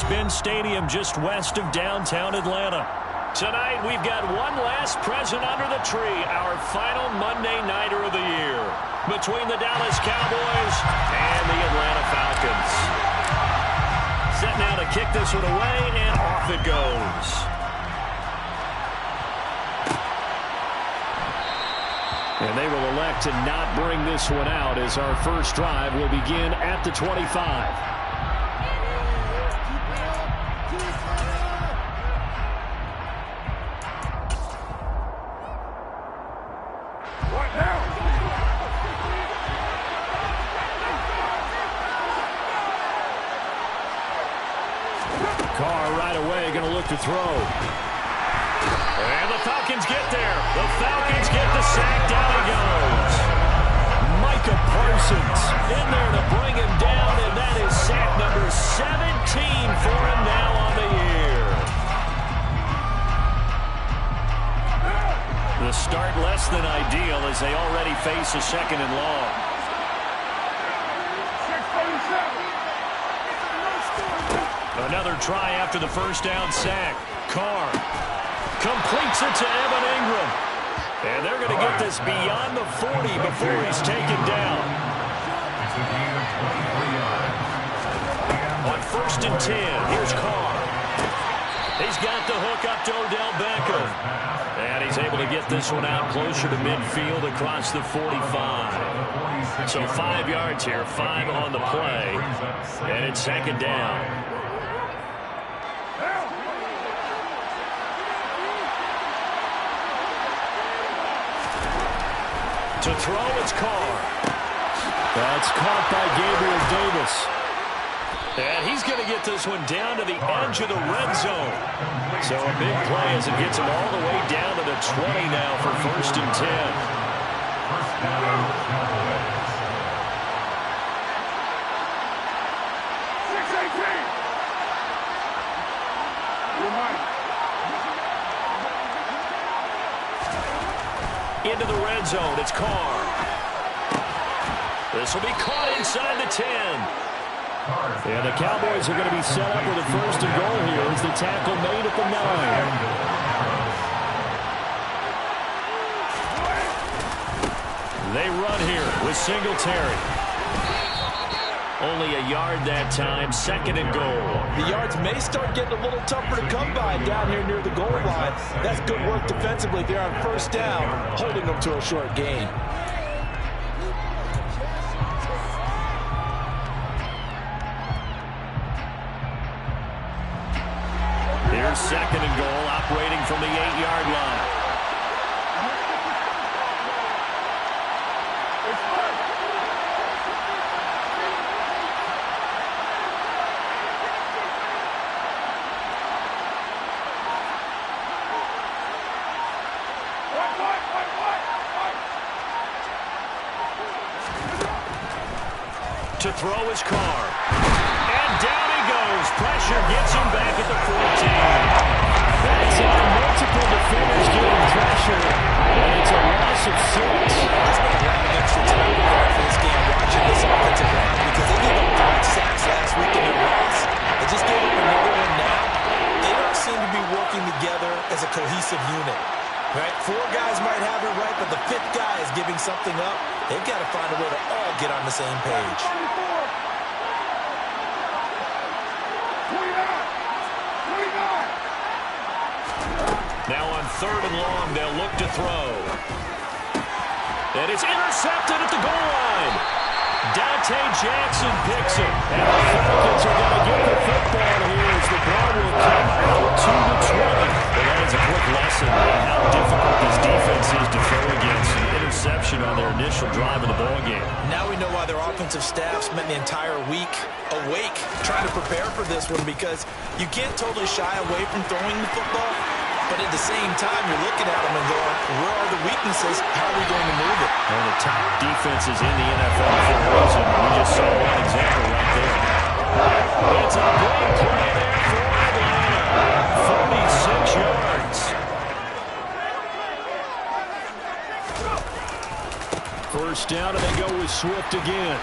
Mercedes-Benz Stadium just west of downtown Atlanta. Tonight, we've got one last present under the tree, our final Monday Nighter of the year, between the Dallas Cowboys and the Atlanta Falcons. Set now to kick this one away, and off it goes. And they will elect to not bring this one out as our first drive will begin at the 25. To throw. And the Falcons get there. The Falcons get the sack. Down he goes. Micah Parsons in there to bring him down, and that is sack number 17 for him now on the year. The start less than ideal as they already face a second and long. Another try after the first down sack. Carr completes it to Evan Ingram. And they're going to get this beyond the 40 before he's taken down. On 1st and 10, here's Carr. He's got the hook up to Odell Beckham. And he's able to get this one out closer to midfield across the 45. So 5 yards here, 5 on the play. And it's second down. To throw, it's Carr. That's caught by Gabriel Davis. And he's going to get this one down to the edge of the red zone. So a big play as it gets him all the way down to the 20 now for 1st and 10. Into the red zone, it's Carr. This will be caught inside the 10. And the Cowboys are going to be set up with a 1st and goal here as the tackle made at the 9. They run here with Singletary. Only a yard that time, 2nd and goal. The yards may start getting a little tougher to come by down here near the goal line. That's good work defensively there on 1st down, holding them to a short gain. Here's 2nd and goal, operating from the 8-yard line. To throw his Carr. And down he goes. Pressure gets him back at the 14. That's on multiple defenders getting pressure. And it's a loss of 6. There's been a lot of extra time for this game watching this offensive line because they gave up 5 sacks last week in their loss. They just gave up another one now. They don't seem to be working together as a cohesive unit. Right? 4 guys might have it right, but the 5th guy is giving something up. They've got to find a way to all get on the same page. Now on 3rd and long, they'll look to throw. And it's intercepted at the goal line. Dante Jackson picks it. And the Falcons are going to get the football here as the ball will come out to the 20. Well, that is a quick lesson on how difficult this defense is to throw against. An interception on their initial drive of the ballgame. Now we know why their offensive staff spent the entire week awake trying to prepare for this one because you can't totally shy away from throwing the football. But at the same time, you're looking at them and going, where are the weaknesses? How are we going to move it? One of the top defenses in the NFL for a reason. We just saw one example right there. It's a big play there for Atlanta. 46 yards. First down, and they go with Swift again.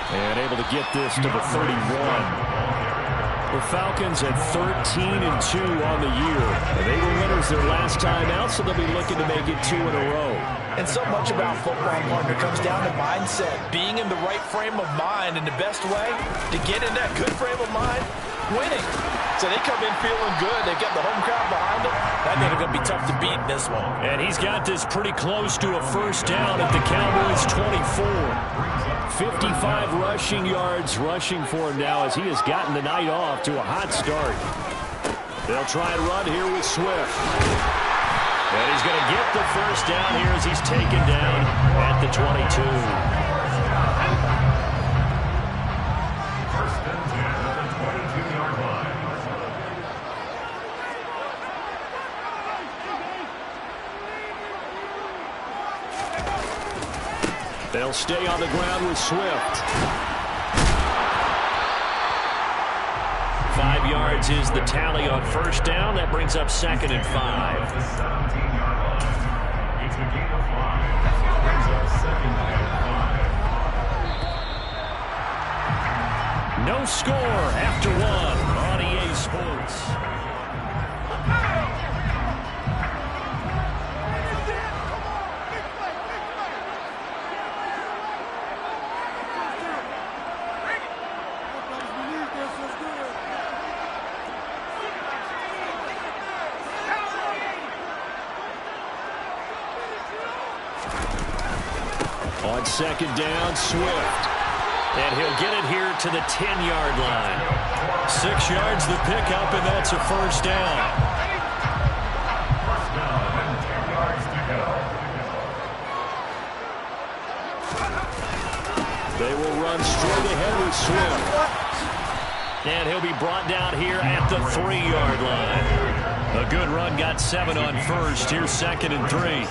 And able to get this to the 31. The Falcons at 13-2 on the year. They were winners their last time out, so they'll be looking to make it 2 in a row. And so much about football, partner, comes down to mindset. Being in the right frame of mind, and the best way to get in that good frame of mind, winning. So they come in feeling good. They get the home crowd behind them. I think they're going to be tough to beat in this one. And he's got this pretty close to a first down at the Cowboys' 24. 55 rushing yards rushing for him now as he has gotten the night off to a hot start. They'll try and run here with Swift. And he's going to get the first down here as he's taken down at the 22. They'll stay on the ground with Swift. 5 yards is the tally on first down. That brings up 2nd and 5. No score after 1 on EA Sports. On 2nd down, Swift. And he'll get it here to the 10-yard line. 6 yards the pickup, and that's a first down. They will run straight ahead with Swift. And he'll be brought down here at the 3-yard line. A good run, got 7 on first. Here's 2nd and 3.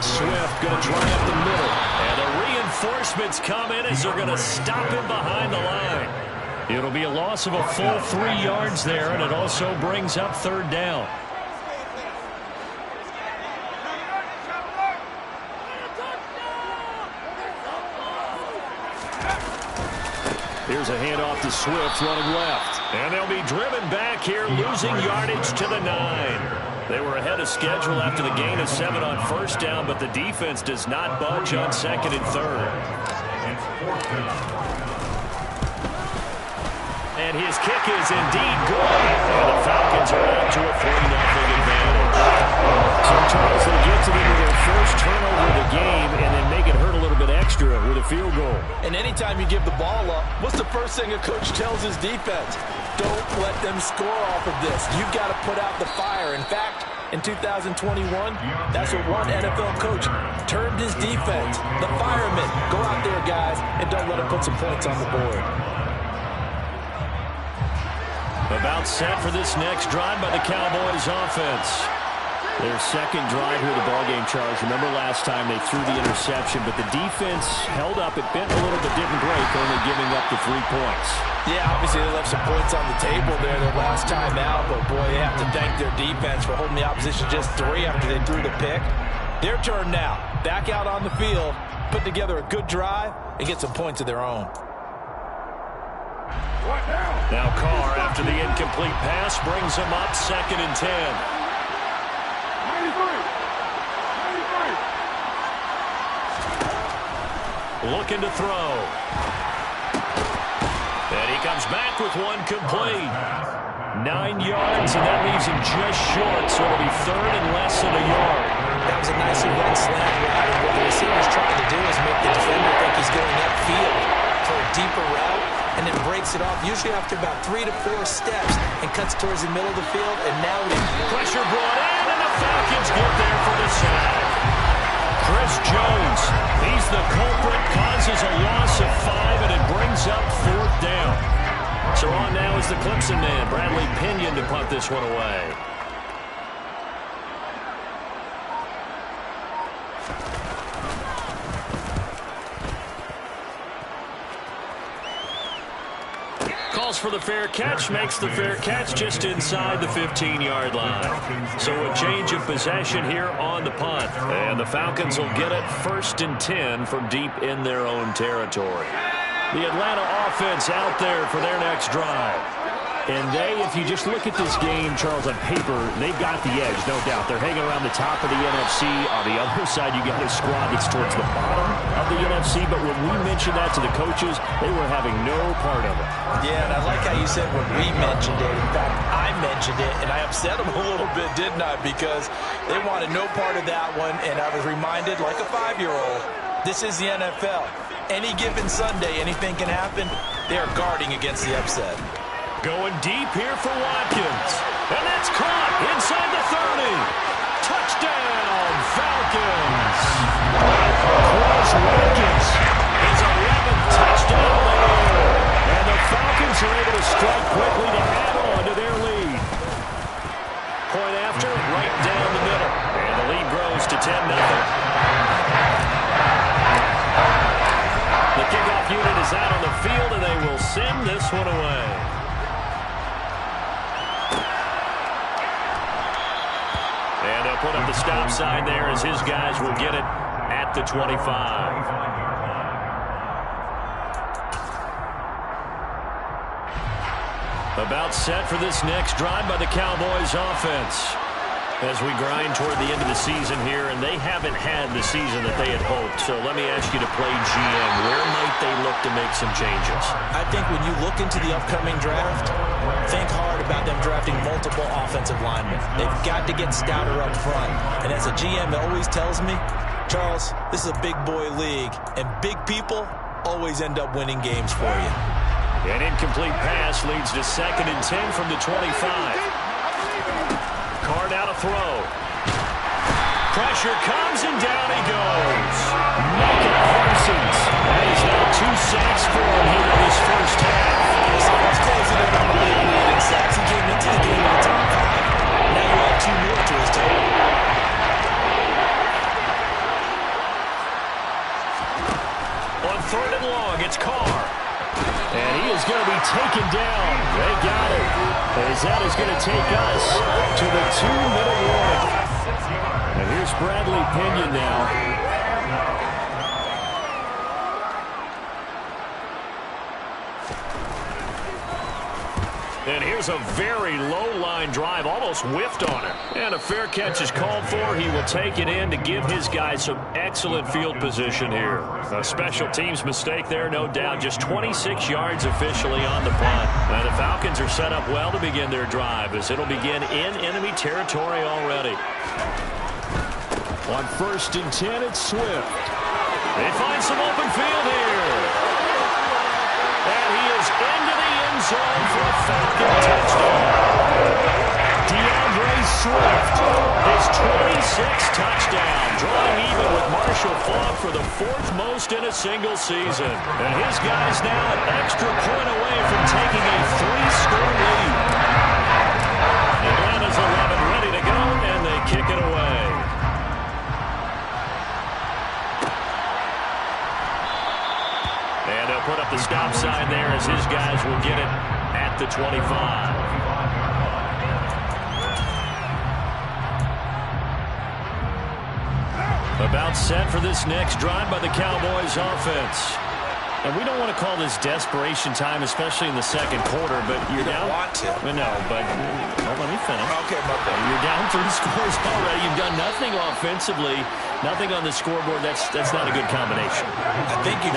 Swift going to try up the middle. And the reinforcements come in as they're going to stop him behind the line. It'll be a loss of a full 3 yards there, and it also brings up 3rd down. Here's a handoff to Swift running left. And they'll be driven back here, losing yardage to the 9. They were ahead of schedule after the gain of 7 on first down, but the defense does not budge on 2nd and 3rd. And his kick is indeed good. And the Falcons are out to a 3-0 advantage. So, Charles, they get to their first turnover of the game and then make it hurt a little bit extra with a field goal. And anytime you give the ball up, what's the first thing a coach tells his defense? Don't let them score off of this. You've got to put out the fire. In fact, in 2021, that's what one NFL coach termed his defense. The firemen. Go out there, guys, and don't let them put some points on the board. About set for this next drive by the Cowboys offense. Their second drive here of the ballgame, Charles. Remember last time they threw the interception, but the defense held up. It bent a little but didn't break, only giving up the 3 points. Yeah, obviously they left some points on the table there their last time out, but boy, they have to thank their defense for holding the opposition just 3 after they threw the pick. Their turn now. Back out on the field, put together a good drive, and get some points of their own. Now Carr, after the incomplete pass, brings him up 2nd and 10. Looking to throw. And he comes back with one complete. 9 yards, and that leaves him just short, so it'll be 3rd and less than a yard. That was a nicely run slant route, and what the receiver's trying to do is make the defender think he's going upfield for a deeper route, and then breaks it off, usually after about 3 to 4 steps, and cuts towards the middle of the field, and now pressure brought in, and the Falcons get there for the sack. Chris Jones, he's the culprit, causes a loss of 5, and it brings up 4th down. So on now is the Clemson man, Bradley Pinion, to punt this one away. Calls for the fair catch, makes the fair catch just inside the 15-yard line. So a change of possession here on the punt. And the Falcons will get it 1st and 10 from deep in their own territory. The Atlanta offense out there for their next drive. And if you just look at this game, Charles, on paper, they've got the edge, no doubt. They're hanging around the top of the NFC. On the other side, you got a squad that's towards the bottom of the NFC. But when we mentioned that to the coaches, they were having no part of it. Yeah, and I like how you said when we mentioned it. In fact, I mentioned it, and I upset them a little bit, didn't I? Because they wanted no part of that one, and I was reminded, like a 5-year-old, this is the NFL. Any given Sunday, anything can happen. They are guarding against the upset. Going deep here for Watkins. And that's caught inside the 30. Touchdown, Falcons. Chris Watkins, his 11th touchdown of the year. And the Falcons are able to strike quickly to add on to their lead. Point after, right down the middle. And the lead grows to 10-0. The kickoff unit is out on the field, and they will send this one away. And they'll put up the stop sign there as his guys will get it at the 25. About set for this next drive by the Cowboys offense. As we grind toward the end of the season here, and they haven't had the season that they had hoped. So let me ask you to play GM. Where might they look to make some changes? I think when you look into the upcoming draft, think hard about them drafting multiple offensive linemen. They've got to get stouter up front. And as a GM, it always tells me, Charles, this is a big boy league, and big people always end up winning games for you. An incomplete pass leads to 2nd and 10 from the 25. Card out a throw. Pressure comes, and down he goes. Micah Parsons. That is now 2 sacks for him here in this first half. Someone's closing in on the league lead in sacks. He came into the game in the top 5. Now you add 2 more to his total. On 3rd and long, it's Carr. And he is going to be taken down. They got it. As that is going to take us to the 2-minute warning. And here's Bradley Pinion now. And here's a very low-line drive, almost whiffed on it. And a fair catch is called for. He will take it in to give his guys some excellent field position here. A special teams mistake there, no doubt. Just 26 yards officially on the punt. And the Falcons are set up well to begin their drive, as it'll begin in enemy territory already. On 1st and 10, it's Swift. They find some open field here. And he is into the end zone for a Falcon touchdown. DeAndre Swift, his 26th touchdown, drawing even with Marshall Faulk for the 4th most in a single season. And his guys now an extra point away from taking a 3-score lead. Atlanta's 11 ready to go, and they kick it away. And they'll put up the stop sign there as his guys will get it at the 25. About set for this next drive by the Cowboys offense. And we don't want to call this desperation time, especially in the 2nd quarter, but you're down. You don't want to. No, but let me finish. Okay, my bad. You're down 3 scores already. You've done nothing offensively, nothing on the scoreboard. That's not a good combination. I think you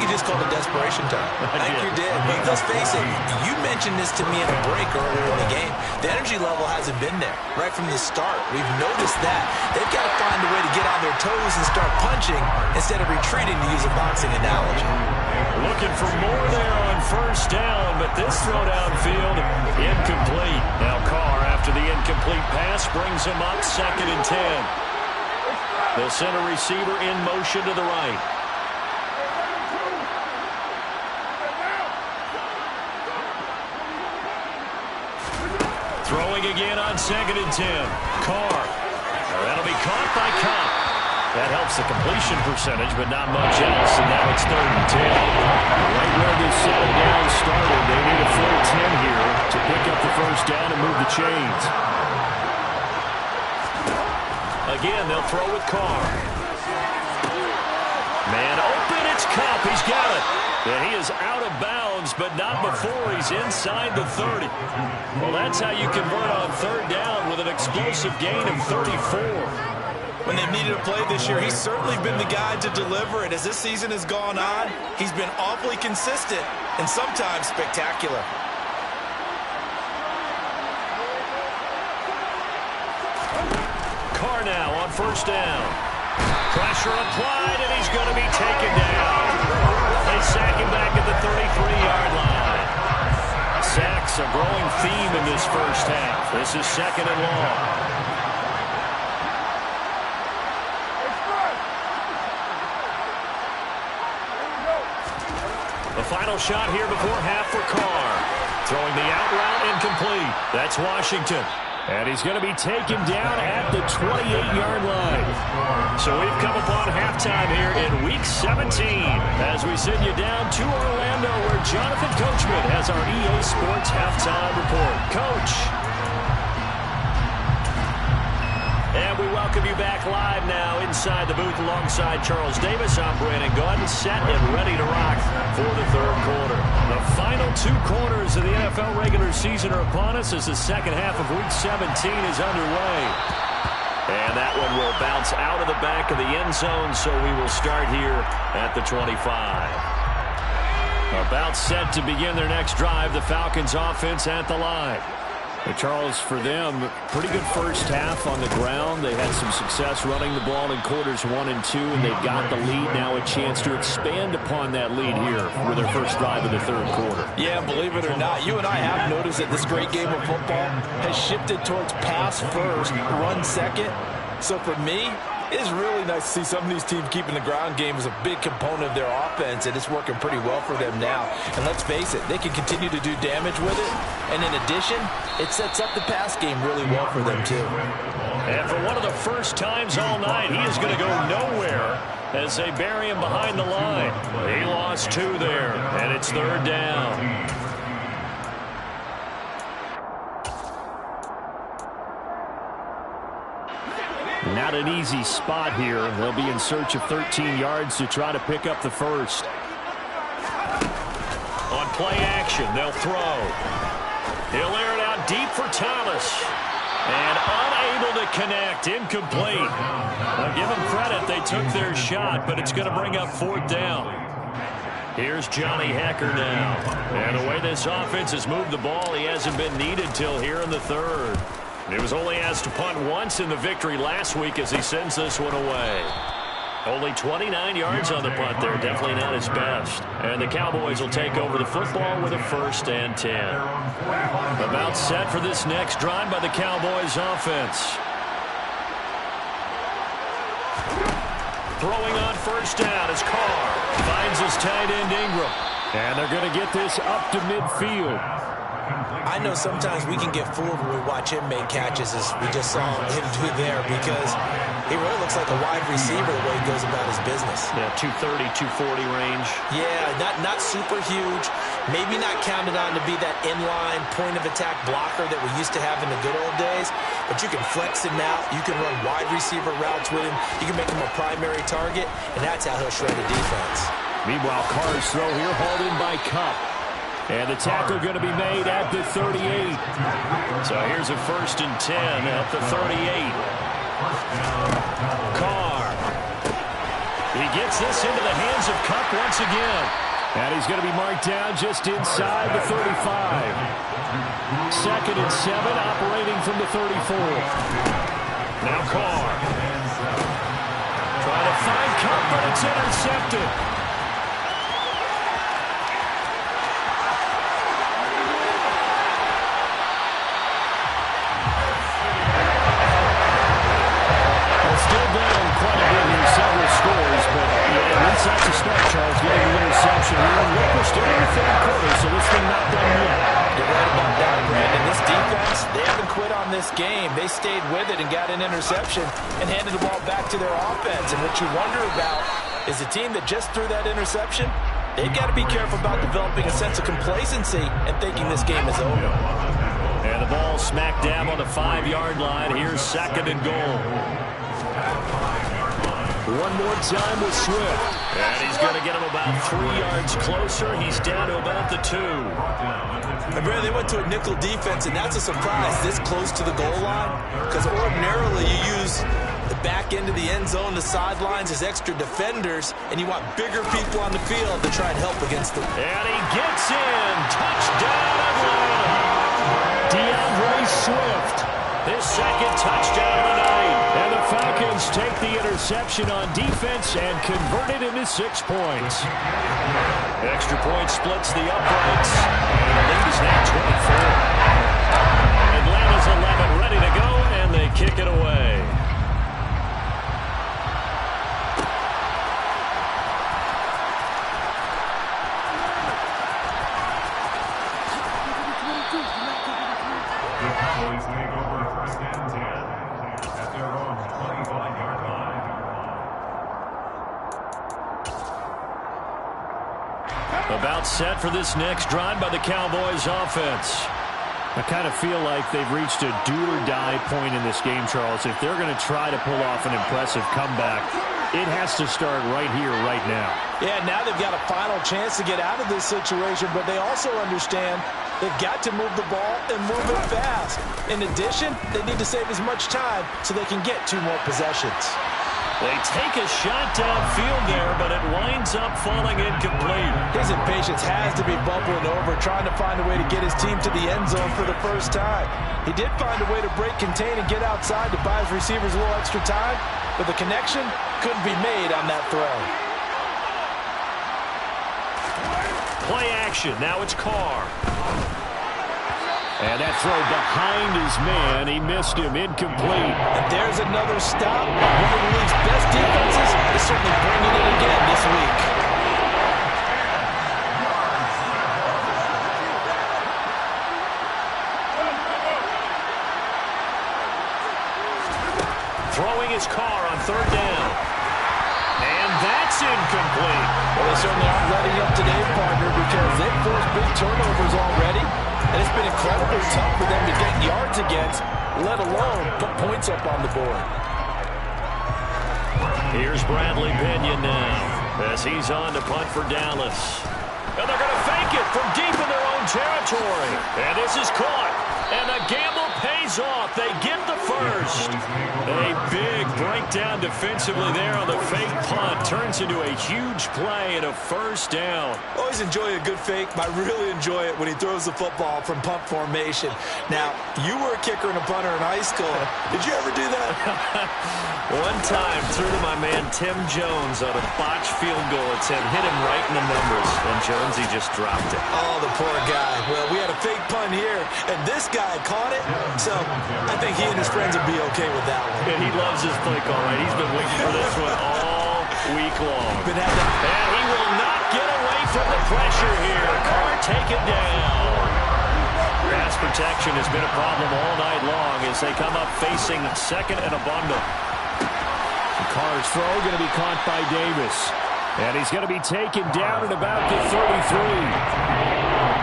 just called it desperation time. I think you did. But let's face it, you mentioned this to me in a break earlier in the game. The energy level hasn't been there right from the start. We've noticed that. They've got to find a way to get on their toes and start punching instead of retreating, to use a boxing analogy. Looking for more there on 1st down, but this throw downfield, incomplete. Now Carr, after the incomplete pass, brings him up 2nd and 10. They'll send a receiver in motion to the right. Throwing again on 2nd and 10. Carr. That'll be caught by Cup. That helps the completion percentage, but not much else, and now it's 3rd and 10. Right where this settle down started, they need a 4-10 here to pick up the 1st down and move the chains. Again, they'll throw with Carr. Man open, it's Cup, He's got it. And he is out of bounds, but not before he's inside the 30. Well, that's how you convert on third down with an explosive gain of 34. When they've needed a play this year, he's certainly been the guy to deliver it. As this season has gone on, he's been awfully consistent and sometimes spectacular. Carr now on first down. Pressure applied, and he's going to be taken down. They sack him back at the 33-yard line. Sacks a growing theme in this first half. This is second and long. The final shot here before half for Carr. Throwing the out route incomplete. That's Washington. And he's going to be taken down at the 28-yard line. So we've come upon halftime here in Week 17 as we send you down to Orlando where Jonathan Coachman has our EA Sports Halftime Report. Coach. And we welcome you back live now inside the booth alongside Charles Davis. I'm Brandon Gaudin, set and ready to rock for the third quarter. The final two quarters of the NFL regular season are upon us as the second half of Week 17 is underway. And that one will bounce out of the back of the end zone, so we will start here at the 25. About set to begin their next drive, the Falcons offense at the line. But Charles, for them, pretty good first half on the ground. They had some success running the ball in quarters 1 and 2, and they've got the lead now, a chance to expand upon that lead here with their first drive of the third quarter. Yeah, believe it or not, you and I have noticed that this great game of football has shifted towards pass first, run second. So for me, it is really nice to see some of these teams keeping the ground game as a big component of their offense, and it's working pretty well for them now. And let's face it, they can continue to do damage with it. And in addition, it sets up the pass game really well for them, too. And for one of the first times all night, he is going to go nowhere as they bury him behind the line. He lost 2 there, and it's third down. Not an easy spot here. They'll be in search of 13 yards to try to pick up the first. On play action, they'll throw. He'll air it out deep for Thomas. And unable to connect, incomplete. Now give them credit, they took their shot, but it's going to bring up fourth down. Here's Johnny Hecker now. And the way this offense has moved the ball, he hasn't been needed till here in the third. He was only asked to punt once in the victory last week as he sends this one away. Only 29 yards on the punt there. Definitely not his best. And the Cowboys will take over the football with a 1st and 10. About set for this next drive by the Cowboys offense. Throwing on first down as Carr finds his tight end Ingram. And they're going to get this up to midfield. I know sometimes we can get fooled when we watch him make catches, as we just saw him do there, because he really looks like a wide receiver the way he goes about his business. Yeah, 230, 240 range. Yeah, not super huge. Maybe not counted on to be that inline point-of-attack blocker that we used to have in the good old days, but you can flex him out. You can run wide receiver routes with him. You can make him a primary target, and that's how he'll shred the defense. Meanwhile, Carr's throw here hauled in by Cup. And the tackle going to be made at the 38. So here's a 1st and 10 at the 38. Carr. He gets this into the hands of Cup once again. And he's going to be marked down just inside the 35. 2nd and 7, operating from the 34. Now Carr. Trying to find Cup, but it's intercepted. That's a start, Charles, getting an interception here. Look, we're still in the third quarter, so this thing not done yet. You're right about that, Brandon. This defense, they haven't quit on this game. They stayed with it and got an interception and handed the ball back to their offense. And what you wonder about is the team that just threw that interception, they've got to be careful about developing a sense of complacency and thinking this game is over. And the ball smack dab on the 5-yard line. Here's 2nd and goal. One more time with Swift. And he's going to get him about 3 yards closer. He's down to about the 2. And Brad, they went to a nickel defense, and that's a surprise this close to the goal line, because ordinarily you use the back end of the end zone, the sidelines as extra defenders, and you want bigger people on the field to try and help against them. And he gets in. Touchdown, Atlanta. DeAndre Swift. His second touchdown of the night. And the Falcons take the interception on defense and convert it into 6 points. Extra point splits the uprights. And the lead is now 24. Atlanta's 11 ready to go, and they kick it away. About set for this next drive by the Cowboys offense. I kind of feel like they've reached a do-or-die point in this game, Charles. If they're going to try to pull off an impressive comeback, it has to start right here, right now. Yeah, now they've got a final chance to get out of this situation, but they also understand they've got to move the ball and move it fast. In addition, they need to save as much time so they can get 2 more possessions. They take a shot downfield there, but it winds up falling incomplete. His impatience has to be bubbling over, trying to find a way to get his team to the end zone for the first time. He did find a way to break, contain, and get outside to buy his receivers a little extra time, but the connection couldn't be made on that throw. Play action. Now it's Carr. And that throw behind his man, he missed him, incomplete. And there's another stop. One of the league's best defenses is certainly bringing it again this week. Throwing his Carr on 3rd down. And that's incomplete. Well, they certainly aren't letting up today, partner, because they've forced big turnovers already. And it's been incredibly tough for them to get yards against, let alone put points up on the board. Here's Bradley Pinion now as he's on to punt for Dallas. And they're going to fake it from deep in their own territory. And this is caught. And the gamble pays off. They get the first. A big breakdown defensively there on the fake punt. Turns into a huge play and a 1st down. Always enjoy a good fake, but I really enjoy it when he throws the football from punt formation. Now, you were a kicker and a punter in high school. Did you ever do that? One time, threw to my man Tim Jones on a botched field goal attempt. Hit him right in the numbers, and Jonesy just dropped it. Oh, the poor guy. Well, we had a fake punt here, and this guy caught it, so I think he and his friends will be okay with that one. And he loves his play call, right? He's been waiting for this one all week long. And he will not get away from the pressure here. Carr taken down. Pass protection has been a problem all night long as they come up facing 2nd and a bundle. Carr's throw going to be caught by Davis. And he's going to be taken down at about the 33.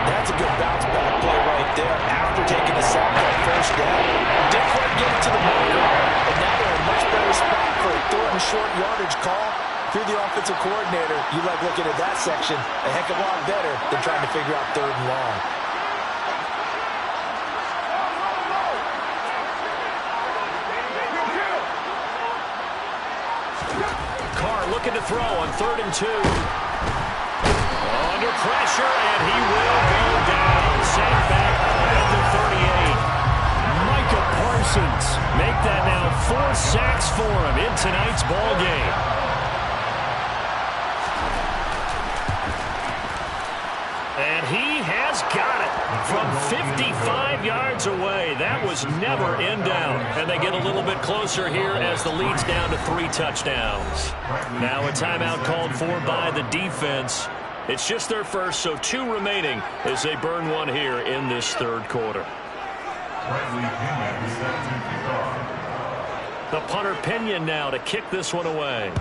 That's a good bounce back play right there after taking a sack on 1st down. Didn't quite get it to the marker, and now they're in a much better spot for a 3rd and short yardage call. If you're the offensive coordinator, you like looking at that section a heck of a lot better than trying to figure out 3rd and long. Looking to throw on 3rd and 2. Under pressure, and he will go down. Sacked back at the 38. Micah Parsons make that now 4 sacks for him in tonight's ball game. And he has got it from 55 yards away. That was never in doubt. And they get a little bit closer here as the lead's down to 3 touchdowns. Now a timeout called for by the defense. It's just their first, so 2 remaining as they burn 1 here in this 3rd quarter. The punter Pinion now to kick this one away.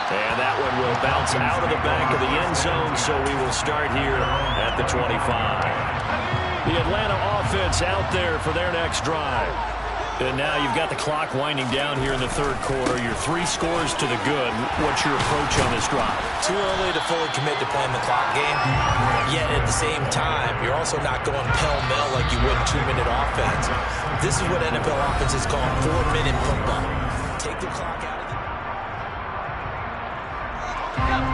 And that one will bounce out of the back of the end zone, so we will start here at the 25. The Atlanta offense out there for their next drive. And now you've got the clock winding down here in the third quarter. You're 3 scores to the good. What's your approach on this drive? Too early to fully commit to playing the clock game. Yet at the same time, you're also not going pell-mell like you would in 2-minute offense. This is what NFL offenses call 4-minute football. Take the clock out of the...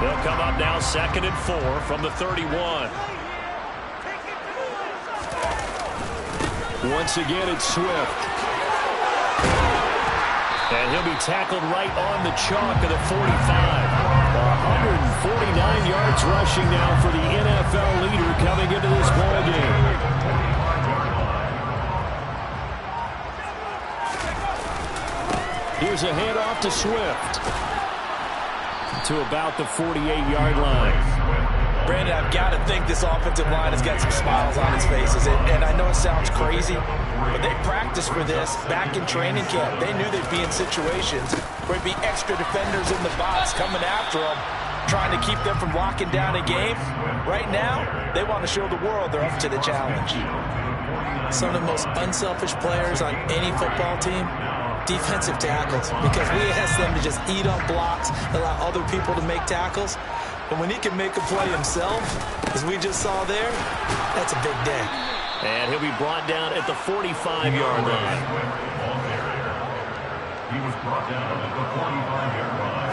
They'll come up now 2nd and 4 from the 31. Once again, it's Swift. And he'll be tackled right on the chalk of the 45. 149 yards rushing now for the NFL leader coming into this ball game. Here's a handoff to Swift. To about the 48-yard line. Brandon, I've got to think this offensive line has got some smiles on its faces. And I know it sounds crazy, but they practiced for this back in training camp. They knew they'd be in situations where it'd be extra defenders in the box coming after them, trying to keep them from locking down a game. Right now, they want to show the world they're up to the challenge. Some of the most unselfish players on any football team, defensive tackles, because we ask them to just eat up blocks, allow other people to make tackles. And when he can make a play himself, as we just saw there, that's a big day. And he'll be brought down at the 45-yard line. He was brought down at the 45-yard line.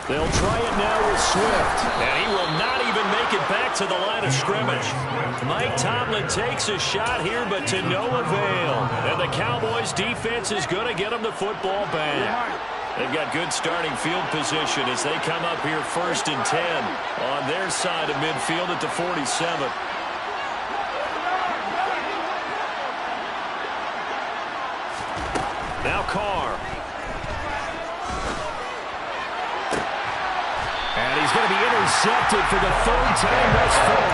They'll try it now with Swift. And he will not even make it back to the line of scrimmage. Mike Tomlin takes a shot here, but to no avail. And the Cowboys' defense is going to get him the football back. They've got good starting field position as they come up here 1st and 10 on their side of midfield at the 47. Now Carr. And he's going to be intercepted for the 3rd time thus far.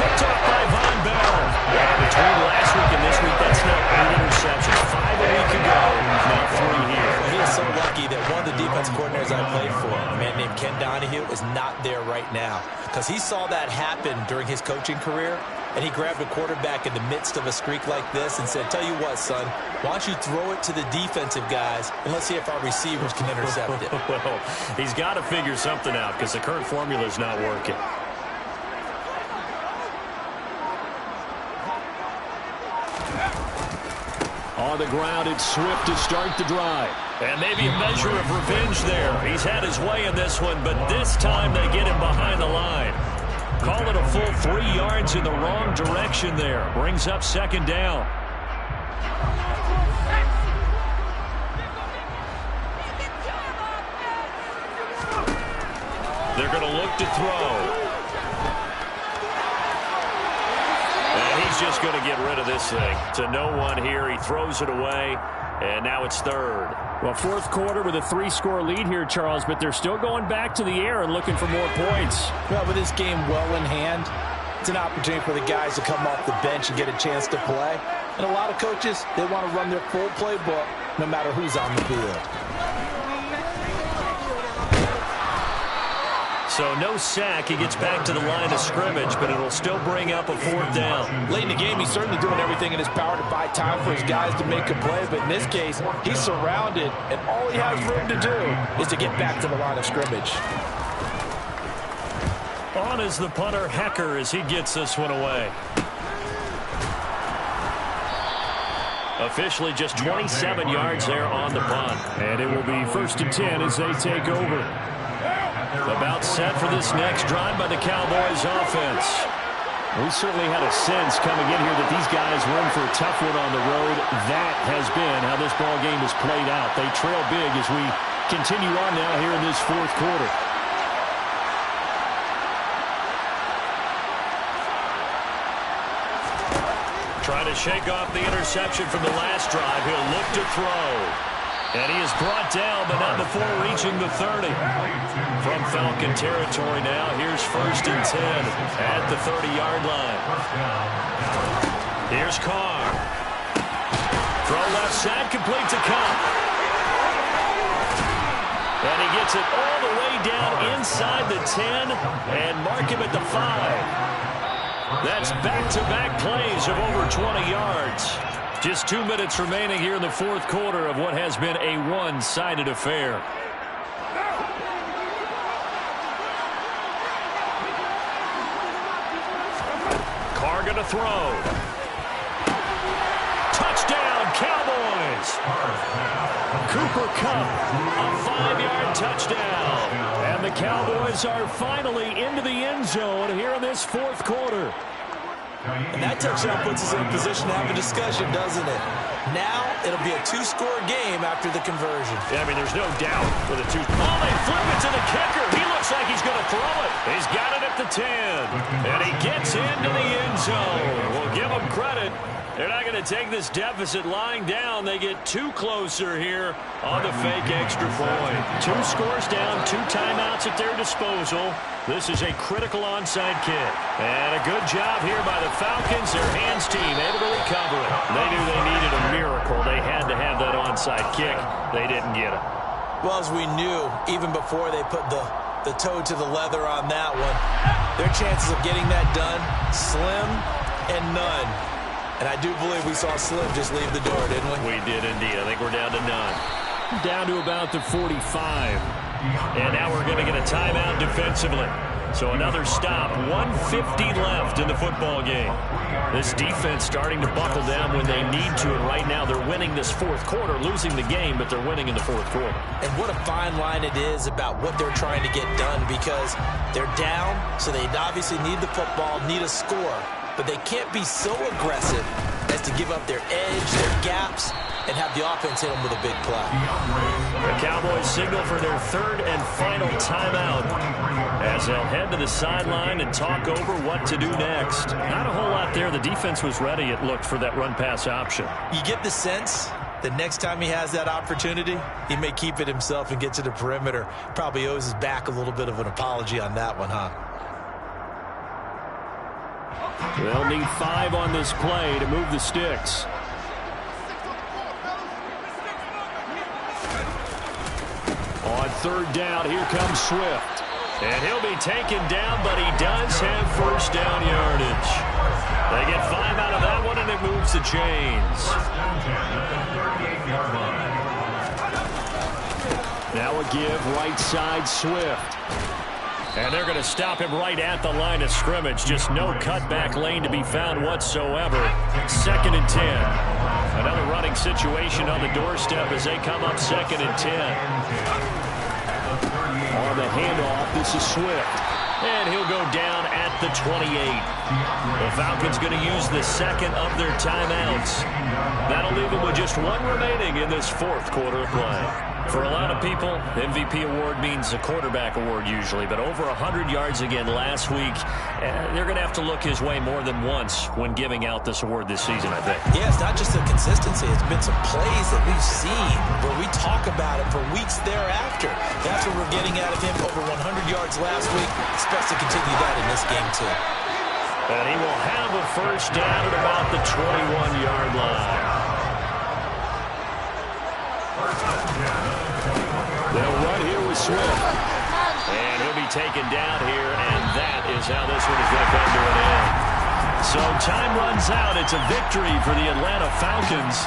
Picked up by Von Bell. And between last week and this week, that's now 8 interceptions. 5 a week ago, now 3 here. He is so lucky that one of the defense coordinators I played for, a man named Ken Donahue, is not there right now. Because he saw that happen during his coaching career, and he grabbed a quarterback in the midst of a streak like this and said, tell you what, son, why don't you throw it to the defensive guys, and let's see if our receivers can intercept it. Well, he's got to figure something out because the current formula is not working. On the ground, it's Swift to start the drive. And maybe a measure of revenge there. He's had his way in this one, but this time they get him behind the line. Call it a full 3 yards in the wrong direction there. Brings up 2nd down. They're going to look to throw. He's just going to get rid of this thing. To no one here. He throws it away, and now it's 3rd. Well, 4th quarter with a 3-score lead here, Charles, but they're still going back to the air and looking for more points. Well, with this game well in hand, it's an opportunity for the guys to come off the bench and get a chance to play. And a lot of coaches, they want to run their full playbook no matter who's on the field. So no sack. He gets back to the line of scrimmage, but it'll still bring up a 4th down. Late in the game, he's certainly doing everything in his power to buy time for his guys to make a play. But in this case, he's surrounded, and all he has room to do is to get back to the line of scrimmage. On is the punter, Hecker, as he gets this one away. Officially just 27 yards there on the punt. And it will be 1st and 10 as they take over. About set for this next drive by the Cowboys offense. We certainly had a sense coming in here that these guys were in for a tough one on the road. That has been how this ball game has played out. They trail big as we continue on now here in this 4th quarter. Trying to shake off the interception from the last drive. He'll look to throw. And he is brought down, but not before reaching the 30. From Falcon territory now, here's 1st and 10 at the 30-yard line. Here's Carr. Throw left side, complete to Cup. And he gets it all the way down inside the 10 and mark him at the 5. That's back-to-back plays of over 20 yards. Just 2 minutes remaining here in the fourth quarter of what has been a one-sided affair. Carr going to throw. Touchdown, Cowboys. Cooper Kupp, a 5-yard touchdown. And the Cowboys are finally into the end zone here in this fourth quarter. And that touchdown puts us in a position to have a discussion, doesn't it? Now it'll be a 2-score game after the conversion. Yeah, I mean, there's no doubt for the two. Oh, they flip it to the kicker. He looks like he's going to throw it. He's got it at the 10. And he gets into the end zone. We'll give him credit. They're not going to take this deficit lying down. They get too closer here on the fake extra point. 2 scores down, 2 timeouts at their disposal. This is a critical onside kick. And a good job here by the Falcons. Their hands team able to recover it. They knew they needed a miracle. They had to have that onside kick. They didn't get it. Well, as we knew, even before they put the toe to the leather on that one, their chances of getting that done, slim and none. And I do believe we saw Slim just leave the door, didn't we? We did indeed. I think we're down to none. Down to about the 45. And now we're going to get a timeout defensively. So another stop. 1:50 left in the football game. This defense starting to buckle down when they need to. And right now they're winning this fourth quarter, losing the game, but they're winning in the fourth quarter. And what a fine line it is about what they're trying to get done, because they're down, so they obviously need the football, need a score. But they can't be so aggressive as to give up their edge, their gaps, and have the offense hit them with a big play. The Cowboys signal for their third and final timeout as they'll head to the sideline and talk over what to do next. Not a whole lot there. The defense was ready, it looked, for that run-pass option. You get the sense that next time he has that opportunity, he may keep it himself and get to the perimeter. Probably owes his back a little bit of an apology on that one, huh? They'll need 5 on this play to move the sticks. On third down, here comes Swift. And he'll be taken down, but he does have first down yardage. They get 5 out of that one, and it moves the chains. Now a give right side Swift. And they're going to stop him right at the line of scrimmage. Just no cutback lane to be found whatsoever. 2nd and 10. Another running situation on the doorstep as they come up 2nd and 10. On the handoff, this is Swift. And he'll go down at the 28. The Falcons going to use the second of their timeouts. That'll leave them with just 1 remaining in this fourth quarter of play. For a lot of people, MVP award means a quarterback award usually, but over 100 yards again last week. They're going to have to look his way more than once when giving out this award this season, I think. Yeah, it's not just the consistency. It's been some plays that we've seen where we talk about it for weeks thereafter. That's what we're getting out of him. Over 100 yards last week. Expects to continue that in this game, too. And he will have a first down at about the 21-yard line. They'll run here with Swift. And he'll be taken down here, and that is how this one is going to come to an end. So time runs out. It's a victory for the Atlanta Falcons.